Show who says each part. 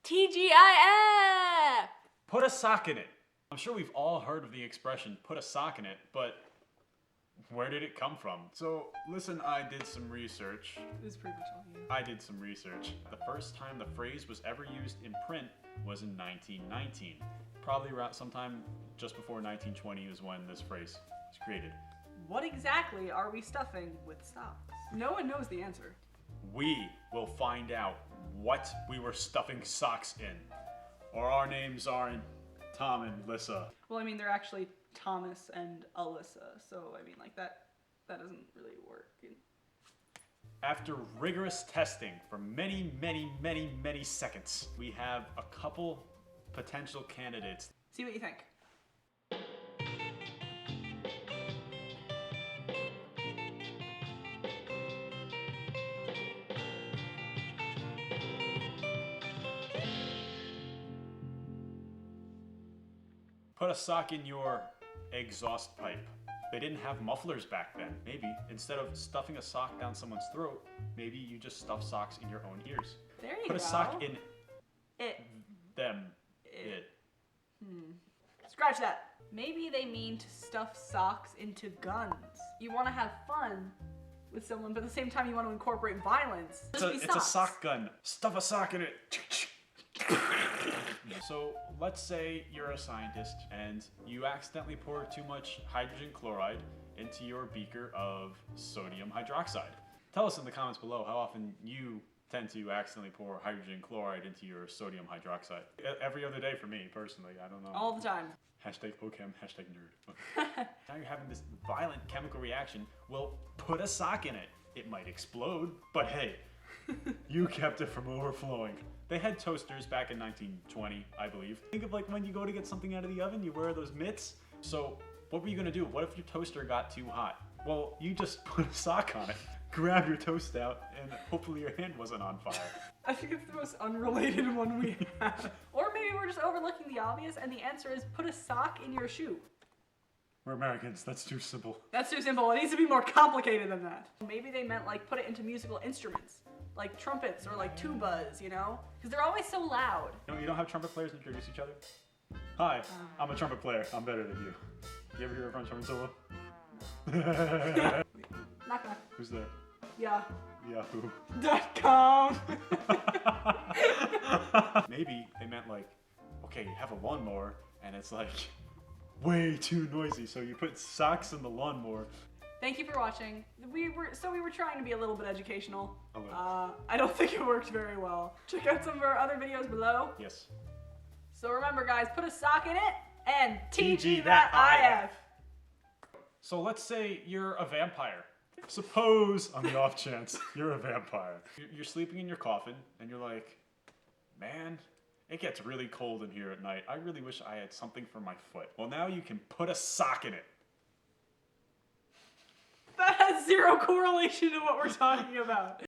Speaker 1: TGIF!
Speaker 2: Put a sock in it. I'm sure we've all heard of the expression, put a sock in it, but where did it come from? So, listen, I did some research.
Speaker 1: It was pretty much all you.
Speaker 2: I did some research. The first time the phrase was ever used in print was in 1919. Probably around sometime just before 1920 is when this phrase was created.
Speaker 1: What exactly are we stuffing with socks? No one knows the answer.
Speaker 2: We will find out what we were stuffing socks in. Or our names aren't Tom and Lissa.
Speaker 1: Well, I mean, they're actually Thomas and Alyssa, so I mean, like, that doesn't really work.
Speaker 2: After rigorous testing for many seconds, we have a couple potential candidates.
Speaker 1: See what you think.
Speaker 2: Put a sock in your exhaust pipe. They didn't have mufflers back then. Maybe instead of stuffing a sock down someone's throat, maybe you just stuff socks in your own ears.
Speaker 1: There you go.
Speaker 2: Put a sock in them.
Speaker 1: Scratch that. Maybe they mean to stuff socks into guns. You want to have fun with someone, but at the same time you want to incorporate violence.
Speaker 2: It's a sock gun. Stuff a sock in it. So let's say you're a scientist and you accidentally pour too much hydrogen chloride into your beaker of sodium hydroxide. Tell us in the comments below how often you tend to accidentally pour hydrogen chloride into your sodium hydroxide. Every other day for me, personally. I don't know.
Speaker 1: All the time.
Speaker 2: Hashtag OChem, hashtag nerd. Now you're having this violent chemical reaction. Well, put a sock in it. It might explode, but hey, you kept it from overflowing. They had toasters back in 1920, I believe. Think of like when you go to get something out of the oven, you wear those mitts. So what were you gonna do? What if your toaster got too hot? Well, you just put a sock on it, grab your toast out, and hopefully your hand wasn't on fire.
Speaker 1: I think it's the most unrelated one we have. Or maybe we're just overlooking the obvious and the answer is put a sock in your shoe.
Speaker 2: We're Americans, that's too simple.
Speaker 1: That's too simple, it needs to be more complicated than that. Maybe they meant like put it into musical instruments. Like trumpets or like tubas, you know? Because they're always so loud.
Speaker 2: You don't have trumpet players introduce each other? Hi, I'm a trumpet player. I'm better than you. You ever hear a French horn solo?
Speaker 1: Knock knock.
Speaker 2: Who's there?
Speaker 1: Yeah.
Speaker 2: Yahoo.com.
Speaker 1: .com.
Speaker 2: Maybe they meant like, okay, you have a lawnmower and it's like way too noisy, so you put socks in the lawnmower.
Speaker 1: Thank you for watching. We were trying to be a little bit educational.
Speaker 2: Okay.
Speaker 1: I don't think it worked very well. Check out some of our other videos below.
Speaker 2: Yes.
Speaker 1: So remember guys, put a sock in it and TG
Speaker 2: that
Speaker 1: that IF.
Speaker 2: So let's say you're a vampire. Suppose, on the off chance, you're a vampire. You're sleeping in your coffin and you're like, man, it gets really cold in here at night. I really wish I had something for my foot. Well, now you can put a sock in it.
Speaker 1: That has zero correlation to what we're talking about.